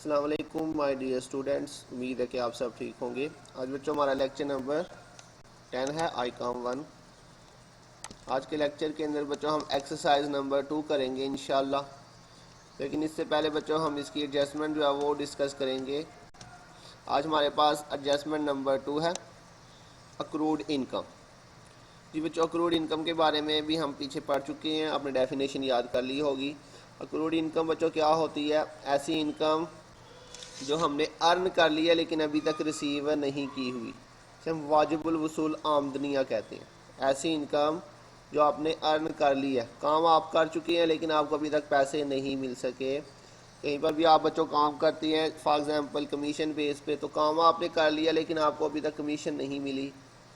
अस्सलाम वालेकुम my dear students, उम्मीद है कि आप सब ठीक होंगे। आज बच्चों हमारा लेक्चर नंबर 10 है, आईकॉम 1। आज के लेक्चर के अंदर बच्चों हम एक्सरसाइज नंबर 2 करेंगे इंशाल्लाह। लेकिन इससे पहले बच्चों हम इसकी एडजस्टमेंट जो है वो डिस्कस करेंगे। आज हमारे पास एडजस्टमेंट नंबर 2 है, अक्रूड इनकम। जी बच्चों, अक्रूड इनकम के बारे में भी हम पीछे पढ़ चुके हैं, आपने डेफिनेशन याद कर ली होगी। अक्रूड इनकम बच्चों क्या होती है? ऐसी इनकम जो हमने अर्न कर लिया लेकिन अभी तक रिसीव नहीं की हुई, इसे हम वाजिबुल वसूल आमदनियाँ कहते हैं। ऐसी इनकम जो आपने अर्न कर ली है, काम आप कर चुके हैं लेकिन आपको अभी तक पैसे नहीं मिल सके। कहीं पर भी आप बच्चों काम करती हैं, फॉर एग्जांपल कमीशन बेस पे, तो काम आपने कर लिया लेकिन आपको अभी तक कमीशन नहीं मिली,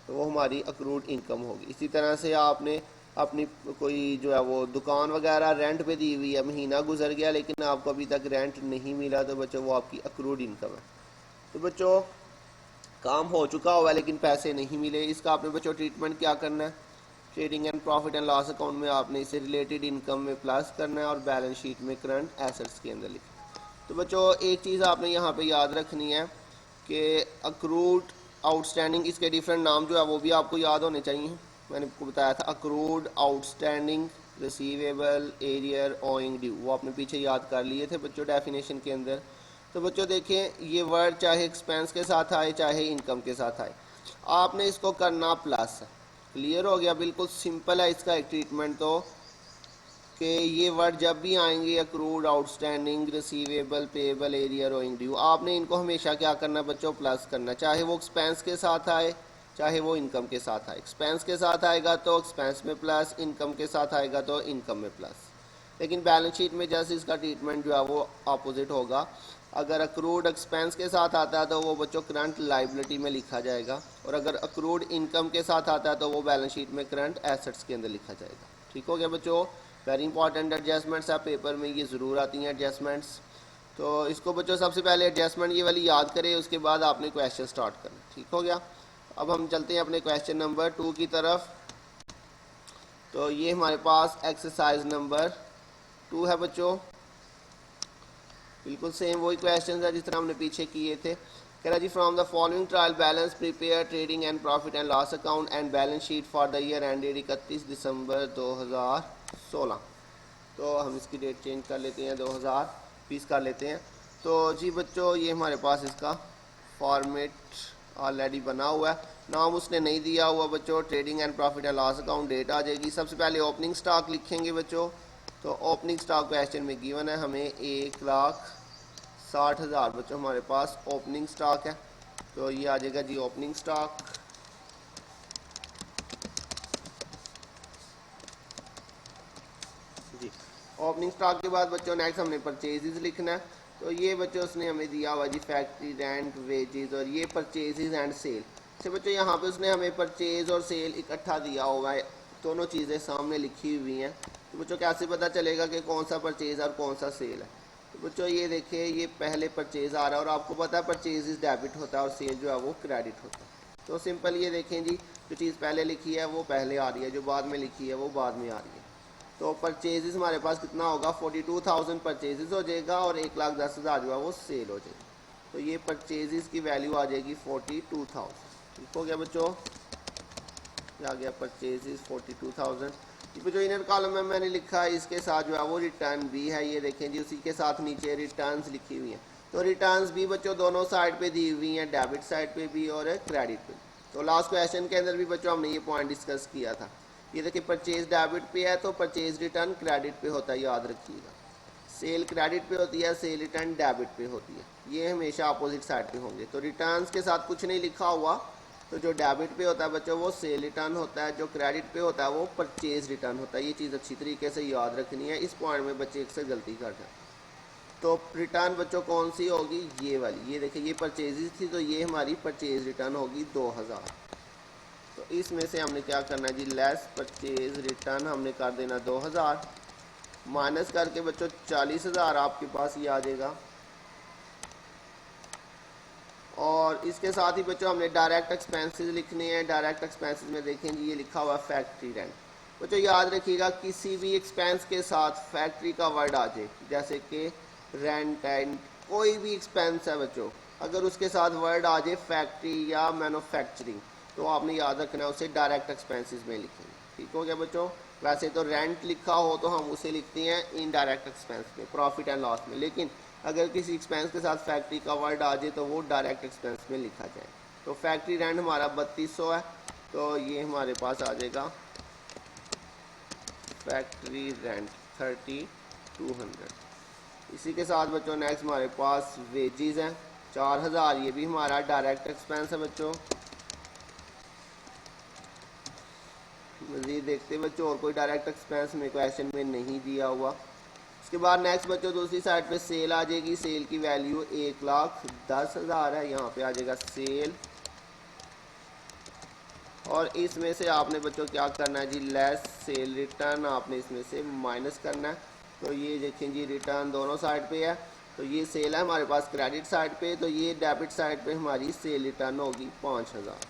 तो वो हमारी अक्रूड इनकम होगी। इसी तरह से आपने अपनी कोई जो है वो दुकान वगैरह रेंट पे दी हुई है, महीना गुजर गया लेकिन आपको अभी तक रेंट नहीं मिला, तो बच्चों वो आपकी अक्रूड इनकम है। तो बच्चों काम हो चुका हुआ है लेकिन पैसे नहीं मिले, इसका आपने बच्चों ट्रीटमेंट क्या करना है? Trading and profit and loss account में आपने इसे रिलेटेड इनकम में प्लस करना है और बैलेंस शीट में करंट एसेट्स के अंदर लिखना। तो बच्चों एक चीज़ आपने यहाँ पे याद रखनी है कि अक्रूड आउटस्टैंडिंग, इसके डिफरेंट नाम जो है वो भी आपको याद होने चाहिए। मैंने आपको बताया था accrued, outstanding, receivable, arrear, owing due, वो आपने पीछे याद कर लिए थे बच्चों डेफिनेशन के अंदर। तो बच्चों देखें, ये वर्ड चाहे एक्सपेंस के साथ आए चाहे इनकम के साथ आए, आपने इसको करना प्लस है। क्लियर हो गया? बिल्कुल सिंपल है इसका एक ट्रीटमेंट, तो कि ये वर्ड जब भी आएंगे accrued, outstanding, receivable, payable, arrear, owing due, आपने इनको हमेशा क्या करना बच्चों? प्लस करना, चाहे वो एक्सपेंस के साथ आए चाहे वो इनकम के साथ आए। एक्सपेंस के साथ आएगा तो एक्सपेंस में प्लस, इनकम के साथ आएगा तो इनकम में प्लस। लेकिन बैलेंस शीट में जैसे इसका ट्रीटमेंट जो है वो अपोजिट होगा। अगर अक्रूड एक्सपेंस के साथ आता है तो वो बच्चों करंट लाइबिलिटी में लिखा जाएगा, और अगर अक्रूड इनकम के साथ आता है तो वो बैलेंस शीट में करंट एसेट्स के अंदर लिखा जाएगा। ठीक हो गया बच्चों? वेरी इंपॉर्टेंट एडजस्टमेंट्स है, पेपर में ये ज़रूर आती हैं एडजस्टमेंट्स। तो इसको बच्चों सबसे पहले एडजस्टमेंट ये वाली याद करें, उसके बाद आपने क्वेश्चन स्टार्ट करना। ठीक हो गया? अब हम चलते हैं अपने क्वेश्चन नंबर 2 की तरफ। तो ये हमारे पास एक्सरसाइज नंबर 2 है बच्चों। बिल्कुल सेम वही क्वेश्चन है जिस तरह हमने पीछे किए थे। कह रहा जी, from the following trial balance prepare trading and profit and loss account and balance sheet for the year ended 31 December 2016। तो हम इसकी डेट चेंज कर लेते हैं, 2020 कर लेते हैं। तो जी बच्चों, ये हमारे पास इसका फॉर्मेट ऑलरेडी बना हुआ है, नाम उसने नहीं दिया हुआ बच्चों। Trading and profit and loss account, date आ जाएगी। सबसे पहले ओपनिंग स्टॉक लिखेंगे बच्चों। तो ओपनिंग स्टॉक क्वेश्चन में गिवन है हमें 1,60,000 बच्चों हमारे पास ओपनिंग स्टॉक है। तो ये आ जाएगा जी ओपनिंग स्टॉक। जी ओपनिंग स्टॉक के बाद बच्चों नेक्स्ट हमने परचेजेस लिखना है। तो ये बच्चों उसने हमें दिया हुआ जी फैक्ट्री रेंट, वेजेस, और ये परचेजेस एंड सेल। अच्छा बच्चों, यहाँ पे उसने हमें परचेज और सेल इकट्ठा दिया हुआ है, दोनों चीज़ें सामने लिखी हुई हैं। तो बच्चों कैसे पता चलेगा कि कौन सा परचेज और कौन सा सेल है? तो बच्चों ये देखिए, ये पहले परचेज आ रहा है और आपको पता है परचेज डेबिट होता है और सेल जो है वो क्रेडिट होता है। तो सिंपल ये देखें जी, जो चीज़ पहले लिखी है वो पहले आ रही है, जो बाद में लिखी है वो बाद में आ रही है। तो परचेजेस हमारे पास कितना होगा? 42,000 परचेजेस हो जाएगा और 1,10,000 जो है वो सेल हो जाएगी। तो ये परचेजेस की वैल्यू आ जाएगी 42,000। ठीक हो गया बच्चों? आ गया परचेजेस 42,000। जो इनर कॉलम में मैंने लिखा है इसके साथ जो है वो रिटर्न भी है, ये देखें जी, उसी के साथ नीचे रिटर्न्स लिखी हुई हैं। तो रिटर्न्स भी बच्चों दोनों साइड पे दी हुई हैं, डेबिट साइड पे भी और क्रेडिट पे। तो लास्ट क्वेश्चन के अंदर भी बच्चों हमने ये पॉइंट डिस्कस किया था। ये देखिए, परचेज डेबिट पे है तो परचेज रिटर्न क्रेडिट पे होता है, याद रखिएगा। सेल क्रेडिट पे होती है, सेल रिटर्न डेबिट पे होती है, ये हमेशा अपोजिट साइड पे होंगे। तो रिटर्न्स के साथ कुछ नहीं लिखा हुआ, तो जो डेबिट पे होता है बच्चों वो सेल रिटर्न होता है, जो क्रेडिट पे होता है वो परचेज रिटर्न होता है। ये चीज़ अच्छी तरीके से याद रखनी है, इस पॉइंट में बच्चे अक्सर गलती करते हैं। तो रिटर्न बच्चों कौन सी होगी? ये वाली, ये देखिए, ये परचेजेस थी तो ये हमारी परचेज रिटर्न होगी 2,000। तो इसमें से हमने क्या करना है जी, लेस परचेज रिटर्न हमने कर देना 2,000, माइनस करके बच्चों 40,000 आपके पास ये आ जाएगा। और इसके साथ ही बच्चों हमने डायरेक्ट एक्सपेंसेस लिखने हैं। डायरेक्ट एक्सपेंसेस में देखें जी, ये लिखा हुआ है फैक्ट्री रेंट। बच्चों याद रखिएगा, किसी भी एक्सपेंस के साथ फैक्ट्री का वर्ड आ जाए, जैसे कि रेंट एंड कोई भी एक्सपेंस है बच्चों, अगर उसके साथ वर्ड आ जाए फैक्ट्री या मैन्युफैक्चरिंग तो आपने याद रखना है उसे डायरेक्ट एक्सपेंसेस में लिखेंगे। ठीक हो गया बच्चों। वैसे तो रेंट लिखा हो तो हम उसे लिखते हैं इनडायरेक्ट एक्सपेंस में, प्रॉफिट एंड लॉस में, लेकिन अगर किसी एक्सपेंस के साथ फैक्ट्री का वर्ड आ जाए तो वो डायरेक्ट एक्सपेंस में लिखा जाए। तो फैक्ट्री रेंट हमारा 3200 है, तो ये हमारे पास आ जाएगा फैक्ट्री रेंट 3200। इसी के साथ बच्चों नेक्स्ट हमारे पास वेजेस हैं 4000, ये भी हमारा डायरेक्ट एक्सपेंस है बच्चों। मज़ीद देखते हैं बच्चों और कोई डायरेक्ट एक्सपेंस मेरे क्वेश्चन में नहीं दिया हुआ। उसके बाद नेक्स्ट बच्चों दूसरी साइड पे सेल आ जाएगी। सेल की वैल्यू 1,10,000 है, यहाँ पे आ जाएगा सेल। और इसमें से आपने बच्चों क्या करना है जी, लेस सेल रिटर्न आपने इसमें से माइनस करना है। तो ये देखें जी रिटर्न दोनों साइड पे है, तो ये सेल है हमारे पास क्रेडिट साइड पे, तो ये डेबिट साइड पे हमारी सेल रिटर्न होगी 5000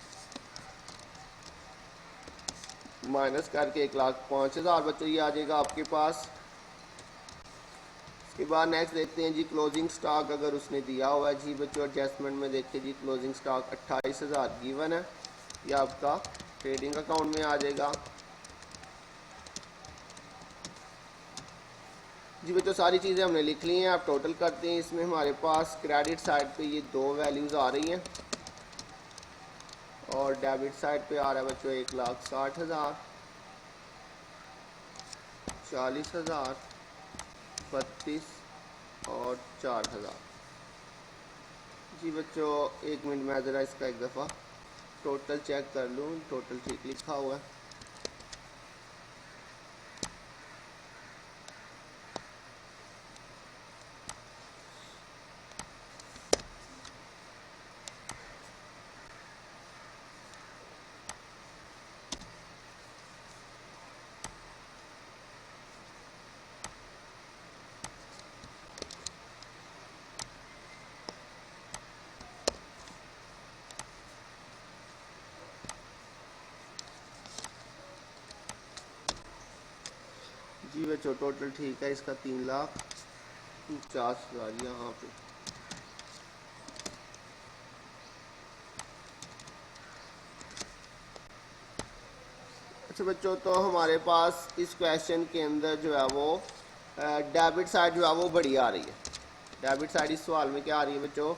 माइनस करके 1,05,000 बच्चों ये आ जाएगा आपके पास। इसके बाद नेक्स्ट देखते हैं जी क्लोजिंग स्टॉक, अगर उसने दिया हुआ है जी बच्चों एडजस्टमेंट में देखिए जी क्लोजिंग स्टॉक 28,000 गिवन है, ये आपका ट्रेडिंग अकाउंट में आ जाएगा। जी बच्चों सारी चीज़ें हमने लिख ली हैं, आप टोटल करते हैं। इसमें हमारे पास क्रेडिट साइड पे ये दो वैल्यूज़ आ रही हैं और डेबिट साइड पे आ रहा है बच्चों 1,60,000, 40,000, 32 और 4,000। जी बच्चों एक मिनट में ज़रा इसका एक दफ़ा टोटल चेक कर लूँ, टोटल ठीक लिखा हुआ है। जी बच्चों टोटल ठीक है इसका 3,50,000 यहाँ पे। अच्छा बच्चों तो हमारे पास इस क्वेश्चन के अंदर जो है वो डेबिट साइड जो है वो बड़ी आ रही है। डेबिट साइड इस सवाल में क्या आ रही है बच्चों,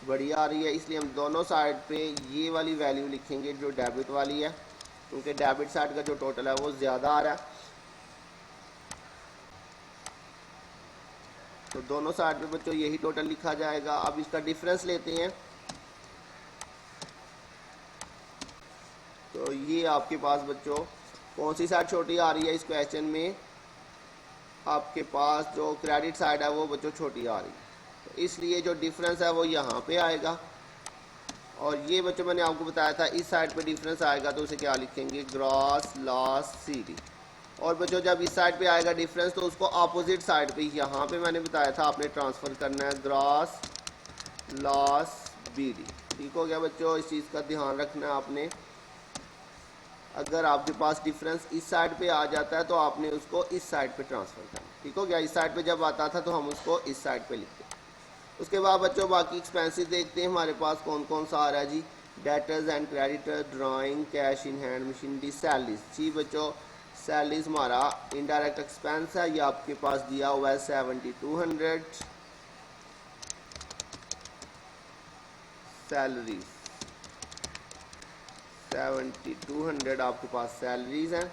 बड़ी आ रही है, इसलिए हम दोनों साइड पे ये वाली वैल्यू लिखेंगे जो डेबिट वाली है, क्योंकि डेबिट साइड का जो टोटल है वो ज़्यादा आ रहा है। तो दोनों साइड पे बच्चों यही टोटल लिखा जाएगा। अब इसका डिफरेंस लेते हैं, तो ये आपके पास बच्चों कौन सी साइड छोटी आ रही है इस क्वेश्चन में, आपके पास जो क्रेडिट साइड है वो बच्चों छोटी आ रही है, तो इसलिए जो डिफरेंस है वो यहाँ पे आएगा। और ये बच्चों मैंने आपको बताया था इस साइड पे डिफरेंस आएगा तो उसे क्या लिखेंगे, ग्रॉस लॉस CD। और बच्चों जब इस साइड पे आएगा डिफरेंस तो उसको अपोजिट साइड पे यहाँ पे मैंने बताया था आपने ट्रांसफ़र करना है ग्रॉस लॉस BD। ठीक हो गया बच्चों, इस चीज़ का ध्यान रखना है आपने। अगर आपके पास डिफरेंस इस साइड पे आ जाता है तो आपने उसको इस साइड पे ट्रांसफ़र करना। ठीक हो गया, इस साइड पे जब आता था तो हम उसको इस साइड पे लिखते। उसके बाद बच्चों बाकी एक्सपेंसेस देखते हैं हमारे पास कौन कौन सा आ रहा है जी। Debtors and creditor, drawing, cash in hand, machinery, salaries. जी बच्चों सैलरीज हमारा इनडायरेक्ट एक्सपेंस है, ये आपके पास दिया हुआ है 7200 सैलरीज, 7200 आपके पास सैलरीज हैं।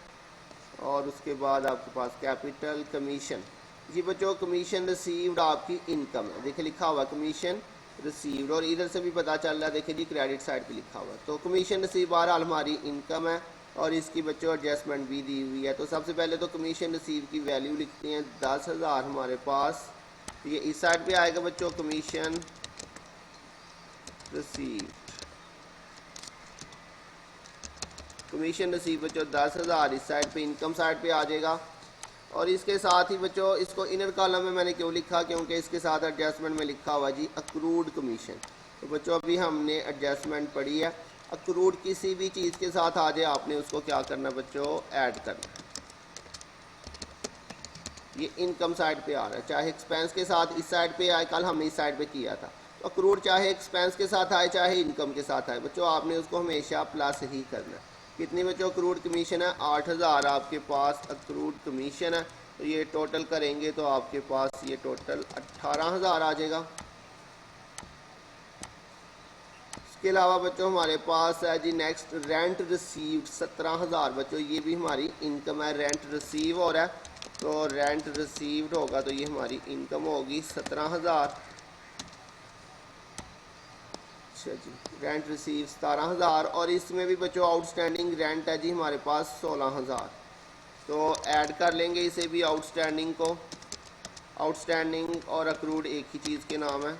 और उसके बाद आपके पास कैपिटल, कमीशन। जी बच्चों कमीशन रिसीव्ड आपकी इनकम है, देखिए लिखा हुआ कमीशन रिसीव्ड, और इधर से भी पता चल रहा है देखिए जी क्रेडिट साइड पे लिखा हुआ है। तो कमीशन रिसीव बहरहाल हमारी इनकम है और इसकी बच्चों एडजस्टमेंट भी दी हुई है। तो सबसे पहले तो कमीशन रिसीव की वैल्यू लिखते हैं 10,000 हमारे पास, ये इस साइड पे आएगा बच्चों कमीशन रिसीव। कमीशन रिसीव बच्चों 10,000 इस साइड पे इनकम साइड पे आ जाएगा। और इसके साथ ही बच्चों इसको इनर कॉलम में मैंने क्यों लिखा, क्योंकि इसके साथ एडजस्टमेंट में लिखा हुआ जी अक्रूड कमीशन। तो बच्चों अभी हमने एडजस्टमेंट पढ़ी है, अक्रूड किसी भी चीज़ के साथ आ जाए आपने उसको क्या करना बच्चों, ऐड करना। ये इनकम साइड पे आ रहा है, चाहे एक्सपेंस के साथ इस साइड पे आए, कल हमने इस साइड पे किया था। तो अक्रूड चाहे एक्सपेंस के साथ आए चाहे इनकम के साथ आए बच्चों, आपने उसको हमेशा प्लस ही करना है। कितनी बच्चों अक्रूड कमीशन है? 8,000 आपके पास अक्रूड कमीशन है। तो ये टोटल करेंगे तो आपके पास ये टोटल 18,000 आ जाएगा। इसके अलावा बच्चों हमारे पास है जी नेक्स्ट रेंट रिसीव्ड 17,000। बच्चों ये भी हमारी इनकम है, रेंट रिसीव हो रहा है तो रेंट रिसीव्ड होगा तो ये हमारी इनकम होगी 17,000। अच्छा जी, रेंट रिसीव 17,000 और इसमें भी बच्चों आउटस्टैंडिंग रेंट है जी हमारे पास 16,000। तो ऐड कर लेंगे इसे भी आउटस्टैंडिंग को। आउटस्टैंडिंग और अक्रूड एक ही चीज़ के नाम है।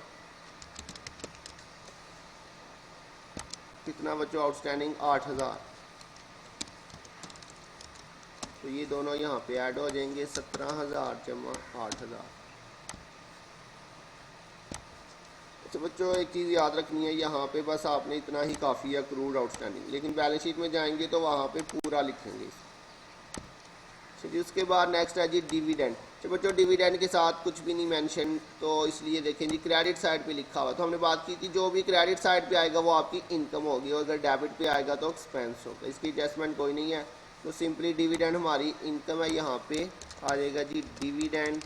कितना बच्चों आउटस्टैंडिंग? 8,000। तो ये दोनों यहाँ पे ऐड हो जाएंगे, 17,000 जमा 8,000। अच्छा बच्चों एक चीज़ याद रखनी है, यहाँ पे बस आपने इतना ही काफ़ी है अक्रूड आउटस्टैंडिंग, लेकिन बैलेंस शीट में जाएंगे तो वहाँ पे पूरा लिखेंगे। अच्छा जी, उसके बाद नेक्स्ट है जी डिविडेंड। तो बच्चों डिविडेंड के साथ कुछ भी नहीं मेंशन, तो इसलिए देखें जी क्रेडिट साइड पे लिखा हुआ। तो हमने बात की थी जो भी क्रेडिट साइड पे आएगा वो आपकी इनकम होगी, और अगर डेबिट पे आएगा तो एक्सपेंस होगा। इसकी एडजस्टमेंट कोई नहीं है। तो सिंपली डिविडेंड हमारी इनकम है, यहाँ पे आ जाएगा जी डिविडेंड।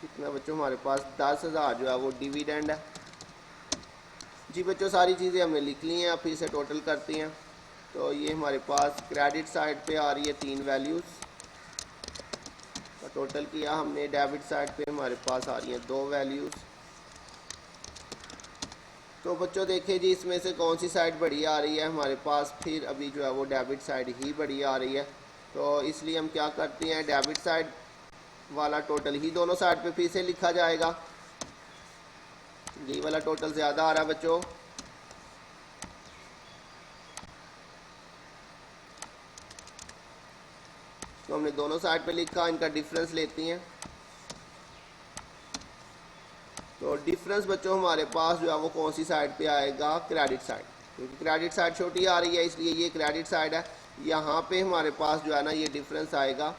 कितना बच्चों हमारे पास? 10,000 जो है वो डिविडेंड है जी। बच्चों सारी चीज़ें हमने लिख ली हैं, अब फिर से टोटल करते हैं। तो ये हमारे पास क्रेडिट साइड पे आ रही है 3 वैल्यूज़ का टोटल किया हमने, डेबिट साइड पे हमारे पास आ रही हैं 2 वैल्यूज़। तो बच्चों देखिए जी इसमें से कौन सी साइड बड़ी आ रही है हमारे पास, फिर अभी जो है वो डेबिट साइड ही बड़ी आ रही है। तो इसलिए हम क्या करते हैं, डेबिट साइड वाला टोटल ही दोनों साइड पे फिर से लिखा जाएगा। ये वाला टोटल ज़्यादा आ रहा है बच्चों। तो हमने दोनों साइड पे लिखा, इनका डिफरेंस लेती हैं। तो डिफरेंस बच्चों हमारे पास जो है वो कौन सी साइड पे आएगा? क्रेडिट साइड, क्योंकि क्रेडिट साइड छोटी आ रही है इसलिए ये क्रेडिट साइड है। यहाँ पे हमारे पास जो है ना ये डिफरेंस आएगा।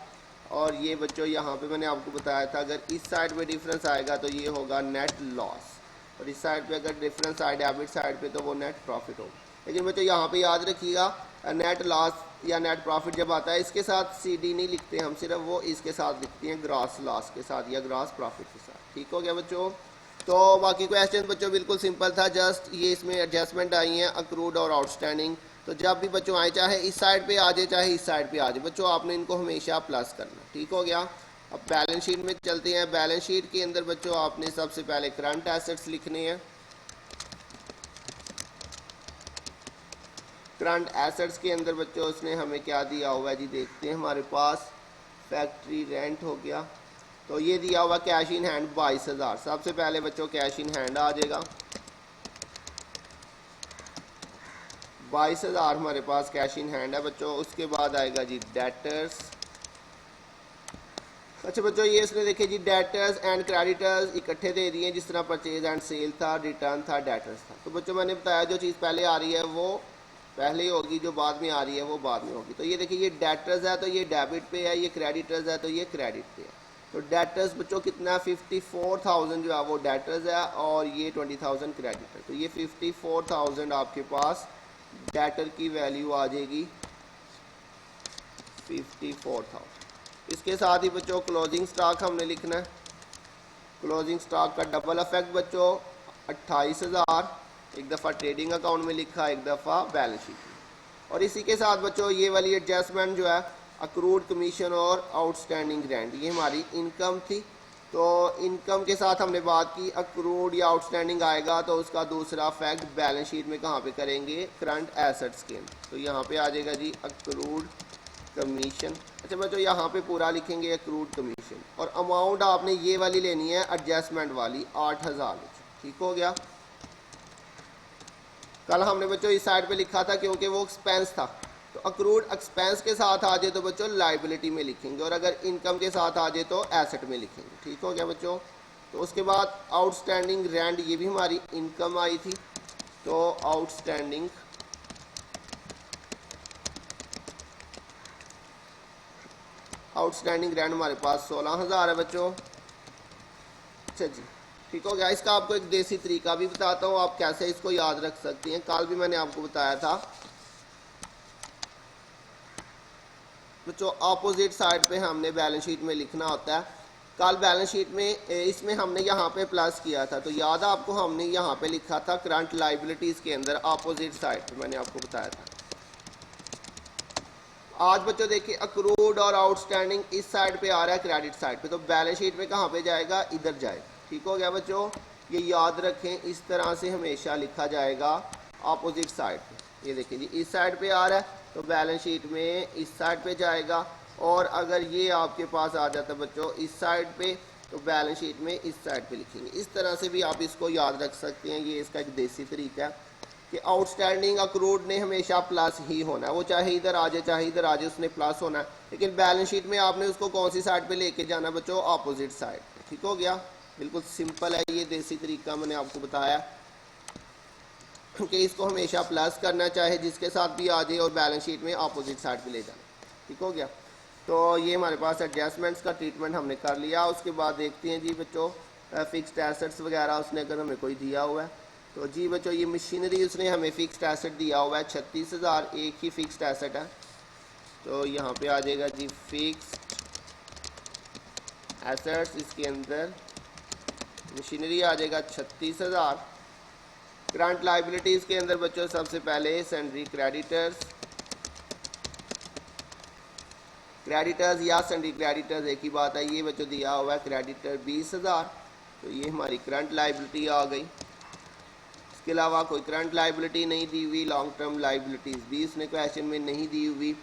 और ये बच्चों यहाँ पे मैंने आपको बताया था अगर इस साइड पे डिफरेंस आएगा तो ये होगा नेट लॉस, और इस साइड पे अगर डिफरेंस आए डेबिट साइड पे तो वो नेट प्रॉफिट होगा। लेकिन बच्चों यहाँ पे याद रखिएगा नेट लॉस या नेट प्रॉफिट जब आता है इसके साथ CD नहीं लिखते हम, सिर्फ वो इसके साथ लिखते हैं ग्रॉस लॉस के साथ या ग्रॉस प्रॉफिट के साथ। ठीक हो गया बच्चों? तो बाकी क्वेश्चन बच्चों बिल्कुल सिंपल था, जस्ट ये इसमें एडजस्टमेंट आई हैं अक्रूड और आउटस्टैंडिंग। तो जब भी बच्चों आए चाहे इस साइड पे आ जाए चाहे इस साइड पे आ जाए बच्चों, आपने इनको हमेशा प्लस करना। ठीक हो गया? अब बैलेंस शीट में चलते हैं। बैलेंस शीट के अंदर बच्चों आपने सबसे पहले करंट एसेट्स लिखने हैं। करंट एसेट्स के अंदर बच्चों उसने हमें क्या दिया हुआ है जी, देखते हैं। हमारे पास फैक्ट्री रेंट हो गया, तो ये दिया हुआ कैश इन हैंड 22,000। सबसे पहले बच्चों कैश इन हैंड आ जाएगा, 22,000 हमारे पास कैश इन हैंड है बच्चों। उसके बाद आएगा जी डेटर्स। अच्छा बच्चों ये इसने देखिए जी डेटर्स एंड क्रेडिटर्स इकट्ठे दे दिए, जिस तरह परचेज एंड सेल था, रिटर्न था, डेटर्स था। तो बच्चों मैंने बताया जो चीज़ पहले आ रही है वो पहले ही होगी, जो बाद में आ रही है वो बाद में होगी। तो ये देखिए ये डेटर्स है तो ये डेबिट पे है, ये क्रेडिटर्स है तो ये क्रेडिट पे है। तो डेटर्स बच्चों कितना 54,000 जो है वो डेटर्स है और ये 20,000 क्रेडिटर। तो ये 54,000 आपके पास डेटर की वैल्यू आ जाएगी 54,000। इसके साथ ही बच्चों क्लोजिंग स्टॉक हमने लिखना है। क्लोजिंग स्टॉक का डबल इफेक्ट बच्चों 28,000 एक दफ़ा ट्रेडिंग अकाउंट में लिखा, एक दफ़ा बैलेंस शीट में। और इसी के साथ बच्चों ये वाली एडजस्टमेंट जो है अक्रूड कमीशन और आउटस्टैंडिंग ग्रांट, ये हमारी इनकम थी। तो इनकम के साथ हमने बात की अक्रूड या आउटस्टैंडिंग आएगा तो उसका दूसरा फैक्ट बैलेंस शीट में कहाँ पे करेंगे? करंट एसेट्स के अंदर। तो यहाँ पे आ जाएगा जी अक्रूड कमीशन। अच्छा बच्चों यहाँ पे पूरा लिखेंगे अक्रूड कमीशन, और अमाउंट आपने ये वाली लेनी है एडजस्टमेंट वाली 8,000। ठीक हो गया? कल हमने बच्चों इस साइड पे लिखा था क्योंकि वो एक्सपेंस था। तो अक्रूड एक्सपेंस के साथ आ जाए तो बच्चों लाइबिलिटी में लिखेंगे, और अगर इनकम के साथ आ जाए तो एसेट में लिखेंगे। ठीक हो गया बच्चों? तो उसके बाद आउटस्टैंडिंग रेंट, ये भी हमारी इनकम आई थी। तो आउटस्टैंडिंग आउटस्टैंडिंग ग्रैंड हमारे पास 16,000 है बच्चों। अच्छा जी, ठीक हो गया। इसका आपको एक देसी तरीका भी बताता हूँ, आप कैसे इसको याद रख सकती हैं। कल भी मैंने आपको बताया था बच्चों, अपोजिट साइड पे हमने बैलेंस शीट में लिखना होता है। कल बैलेंस शीट में इसमें हमने यहाँ पे प्लस किया था, तो याद है आपको, हमने यहाँ पे लिखा था करंट लाइबिलिटीज़ के अंदर अपोजिट साइड पे, मैंने आपको बताया था। आज बच्चों देखिए, अक्रूड और आउटस्टैंडिंग इस साइड पे आ रहा है क्रेडिट साइड पे, तो बैलेंस शीट में कहाँ पे जाएगा, इधर जाएगा। ठीक हो गया बच्चों, ये याद रखें, इस तरह से हमेशा लिखा जाएगा अपोजिट साइड पे। ये देखिए जी, इस साइड पे आ रहा है तो बैलेंस शीट में इस साइड पे जाएगा, और अगर ये आपके पास आ जाता है बच्चों इस साइड पे, तो बैलेंस शीट में इस साइड पे लिखेंगे। इस तरह से भी आप इसको याद रख सकते हैं, ये इसका एक देसी तरीका है कि आउटस्टैंडिंग अक्रूड ने हमेशा प्लस ही होना है, वो चाहे इधर आ जाए चाहे इधर आ जाए, उसने प्लस होना है। लेकिन बैलेंस शीट में आपने उसको कौन सी साइड पे लेके जाना बच्चों, अपोजिट साइड। ठीक हो गया, बिल्कुल सिंपल है, ये देसी तरीका मैंने आपको बताया कि इसको हमेशा प्लस करना, चाहे जिसके साथ भी आ जाए, और बैलेंस शीट में अपोजिट साइड पे ले जाना। ठीक हो गया, तो ये हमारे पास एडजस्टमेंट्स का ट्रीटमेंट हमने कर लिया। उसके बाद देखते हैं जी बच्चों, फिक्स्ड एसेट्स वगैरह उसने अगर हमें कोई दिया हुआ है, तो जी बच्चों ये मशीनरी उसने हमें फिक्स्ड एसेट दिया हुआ है 36,000, एक ही फिक्स्ड एसेट है। तो यहाँ पे आ जाएगा जी फिक्स्ड एसेट्स, इसके अंदर मशीनरी आ जाएगा 36,000। करंट लाइबिलिटीज़ के अंदर बच्चों सबसे पहले सैंड्री क्रेडिटर्स, क्रेडिटर्स या सैंड्री क्रेडिटर्स एक ही बात है, ये बच्चों दिया हुआ है क्रेडिटर 20,000, तो ये हमारी करंट लाइबिलिटी आ गई। इसके अलावा कोई करंट लाइबिलिटी नहीं दी हुई, लॉन्ग टर्म लाइबिलिटीज़ भी उसने क्वेश्चन में नहीं दी हुई।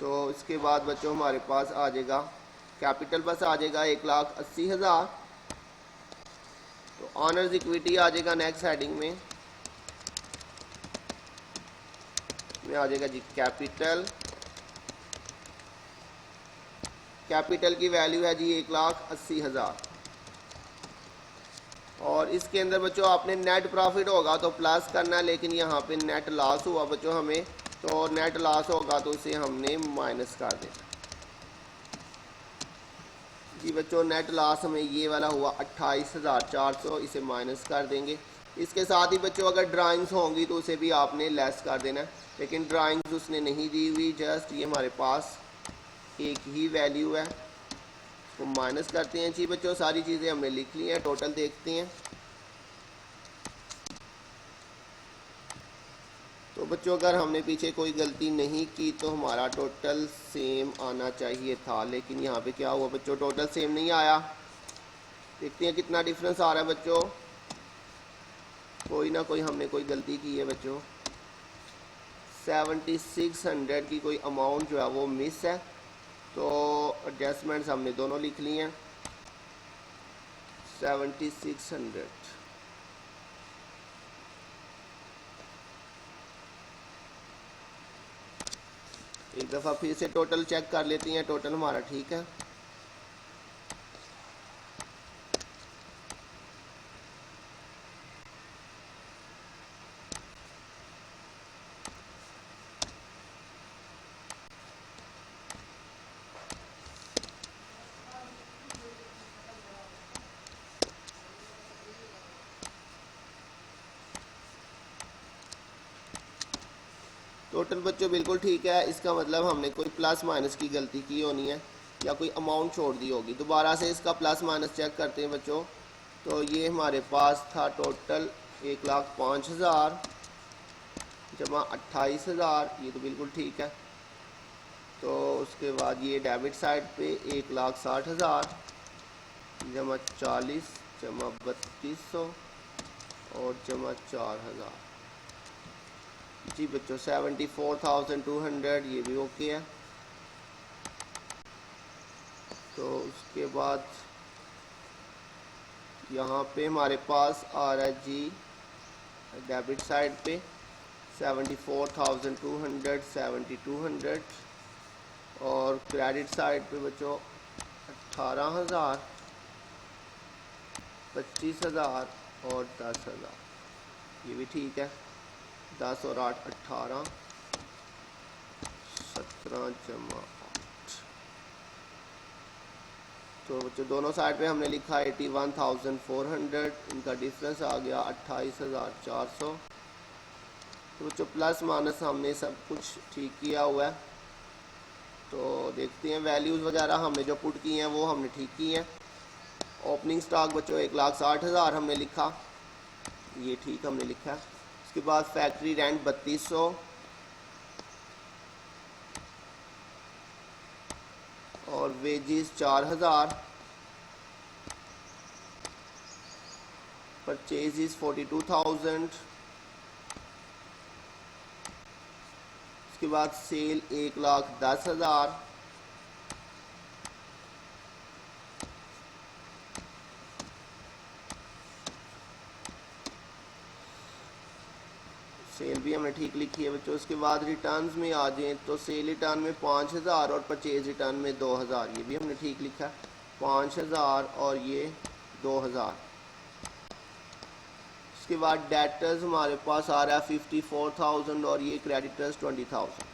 तो इसके बाद बच्चों हमारे पास आ जाएगा कैपिटल, बस आ जाएगा 1,80,000। तो ऑनर्स इक्विटी आ जाएगा नेक्स्ट हेडिंग में आ जाएगा जी कैपिटल। कैपिटल की वैल्यू है जी 1,80,000, और इसके अंदर बच्चों आपने नेट प्रॉफिट होगा तो प्लस करना है, लेकिन यहाँ पे नेट लॉस हुआ बच्चों हमें, तो नेट लॉस होगा तो उसे हमने माइनस कर देना जी बच्चों। नेट लॉस हमें ये वाला हुआ 28,400, इसे माइनस कर देंगे। इसके साथ ही बच्चों अगर ड्राइंग्स होंगी तो उसे भी आपने लेस कर देना है, लेकिन ड्राइंग्स उसने नहीं दी हुई, जस्ट ये हमारे पास एक ही वैल्यू है, तो माइनस करते हैं जी बच्चों। सारी चीज़ें हमने लिख ली हैं, टोटल देखते हैं। तो बच्चों अगर हमने पीछे कोई गलती नहीं की तो हमारा टोटल सेम आना चाहिए था, लेकिन यहाँ पे क्या हुआ बच्चों, टोटल सेम नहीं आया। देखते हैं कितना डिफरेंस आ रहा है बच्चों, कोई ना कोई हमने कोई गलती की है बच्चों। 7600 की कोई अमाउंट जो है वो मिस है, तो एडजस्टमेंट्स हमने दोनों लिख ली हैं। 7600 एक दफ़ा फिर से टोटल चेक कर लेते हैं, टोटल हमारा ठीक है। टोटल बच्चों बिल्कुल ठीक है, इसका मतलब हमने कोई प्लस माइनस की गलती की होनी है या कोई अमाउंट छोड़ दी होगी। दोबारा से इसका प्लस माइनस चेक करते हैं बच्चों। तो ये हमारे पास था टोटल 1,05,000 जमा 28,000, ये तो बिल्कुल ठीक है। तो उसके बाद ये डेबिट साइड पे 1,60,000 जमा 40 जमा 3200 और जमा 4,000 जी बच्चों। 74,200 ये भी ओके है। तो उसके बाद यहाँ पे हमारे पास आ रहा है जी डेबिट साइड पे 74,200 7,200, और क्रेडिट साइड पे बच्चों 18,000 25,000 और 10,000, ये भी ठीक है। 10 और 8 18, 17 जमा 8 तो बच्चों दोनों साइड पे हमने लिखा 81,400, इनका डिफरेंस आ गया 28,400। तो बच्चों प्लस माइनस हमने सब कुछ ठीक किया हुआ है। तो देखते हैं वैल्यूज़ वगैरह हमने जो पुट की हैं वो हमने ठीक की हैं। ओपनिंग स्टॉक बच्चों 1,60,000 हमने लिखा, ये ठीक हमने लिखा है। उसके बाद फैक्ट्री रेंट 3200 और वेजेस 4000, परचेजेस 42,000, उसके बाद सेल 1,10,000, सेल भी हमने ठीक लिखी है बच्चों। उसके बाद रिटर्न्स में आ जाएं तो सेल रिटर्न में 5,000 और परचेज रिटर्न में 2,000, ये भी हमने ठीक लिखा है, 5,000 और ये 2,000। उसके बाद डेटर्स हमारे पास आ रहा है 54,000 और ये क्रेडिटर्स 20,000,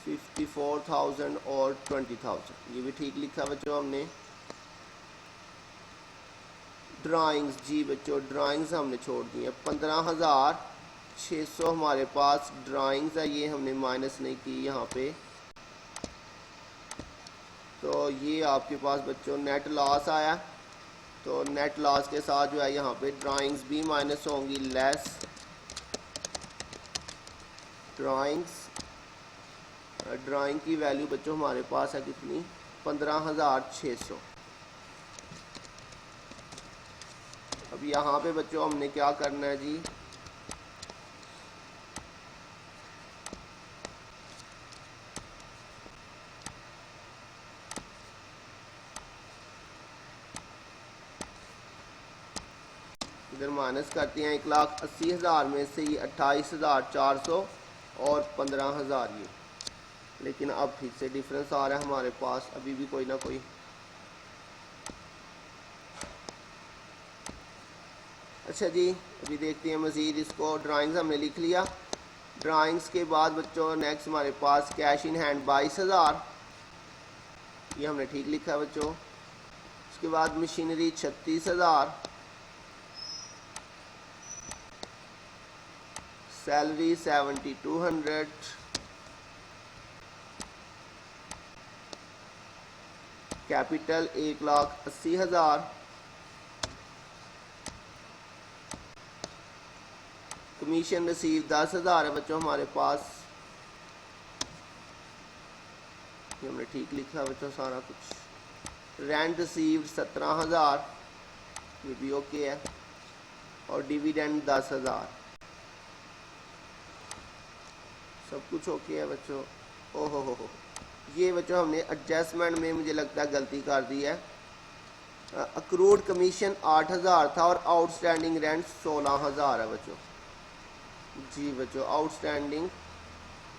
54,000 और 20,000, ये भी ठीक लिखा बच्चों हमने। ड्राइंग्स, जी बच्चों ड्राइंग्स हमने छोड़ दी है, 15,600 हमारे पास ड्राइंग्स है, ये हमने माइनस नहीं की यहाँ पे। तो ये आपके पास बच्चों नेट लॉस आया, तो नेट लॉस के साथ जो है यहाँ पे ड्राइंग्स भी माइनस होंगी, लेस ड्राइंग्स। ड्राइंग की वैल्यू बच्चों हमारे पास है कितनी, 15,600। अब यहाँ पे बच्चों हमने क्या करना है जी, इधर माइनस करते हैं 1,80,000 में से ये 28,400 और 15,000 ये, लेकिन अब फिर से डिफरेंस आ रहा है हमारे पास, अभी भी कोई ना कोई। अच्छा जी, अभी देखते हैं मज़ीद इसको। ड्राइंग्स हमने लिख लिया। ड्राइंग्स के बाद बच्चों नेक्स्ट हमारे पास कैश इन हैंड 22,000, ये हमने ठीक लिखा है बच्चों। उसके बाद machinery 36,000, salary 7,200, capital 1,80,000, commission receive 10,000 है बच्चों हमारे पास, ये हमने ठीक लिखा बच्चों सारा कुछ। रेंट रिसीव 17,000, ये भी ओके है, और डिविडेंड 10,000, सब कुछ ओके है बच्चों। ओहो हो, ये बच्चों हमने एडजस्टमेंट में मुझे लगता है गलती कर दी है। अक्रूड कमीशन 8,000 था और आउटस्टैंडिंग रेंट 16,000 है बच्चों। जी बच्चों आउटस्टैंडिंग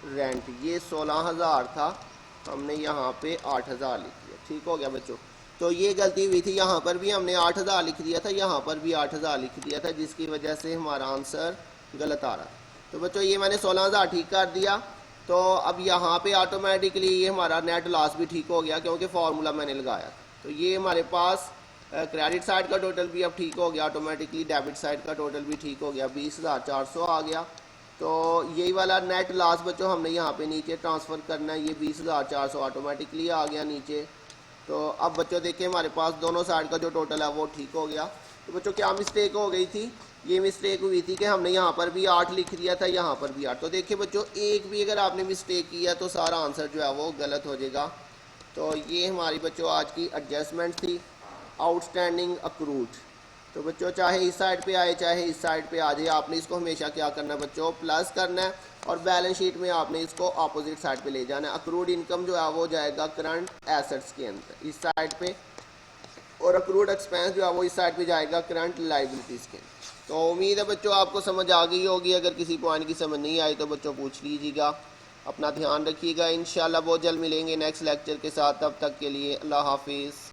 रेंट ये 16,000 था, हमने यहाँ पे 8,000 लिख दिया, ठीक हो गया बच्चों। तो ये गलती हुई थी, यहाँ पर भी हमने 8,000 लिख दिया था, यहाँ पर भी 8,000 लिख दिया था, जिसकी वजह से हमारा आंसर गलत आ रहा है। तो बच्चों ये मैंने 16,000 ठीक कर दिया। तो अब यहाँ पे ऑटोमेटिकली ये हमारा नेट लॉस भी ठीक हो गया, क्योंकि फार्मूला मैंने लगाया। तो ये हमारे पास क्रेडिट साइड का टोटल भी अब ठीक हो गया ऑटोमेटिकली, डेबिट साइड का टोटल भी ठीक हो गया, 20,400 आ गया। तो यही वाला नेट लॉस बच्चों हमने यहाँ पे नीचे ट्रांसफ़र करना है, ये 20,400 ऑटोमेटिकली आ गया नीचे। तो अब बच्चों देखिए हमारे पास दोनों साइड का जो टोटल है वो ठीक हो गया। तो बच्चों क्या मिस्टेक हो गई थी, ये मिस्टेक हुई थी कि हमने यहाँ पर भी 8 लिख दिया था, यहाँ पर भी 8। तो देखिए बच्चों एक भी अगर आपने मिस्टेक किया तो सारा आंसर जो है वो गलत हो जाएगा। तो ये हमारी बच्चों आज की एडजस्टमेंट थी, आउटस्टैंडिंग अक्रूड। तो बच्चों चाहे इस साइड पे आए चाहे इस साइड पे आ जाए, आपने इसको हमेशा क्या करना है बच्चों, प्लस करना है, और बैलेंस शीट में आपने इसको अपोजिट साइड पे ले जाना है। अक्रूड इनकम जो है वो जाएगा करंट एसेट्स के अंदर इस साइड पे, और अक्रूड एक्सपेंस जो है वो इस साइड पे जाएगा करंट लाइबिलिटीज़ के। तो उम्मीद है बच्चों आपको समझ आ गई होगी। अगर किसी पॉइंट की समझ नहीं आई तो बच्चों पूछ लीजिएगा। अपना ध्यान रखिएगा, इंशाल्लाह बहुत जल्द मिलेंगे नेक्स्ट लेक्चर के साथ। तब तक के लिए अल्लाह हाफिज़।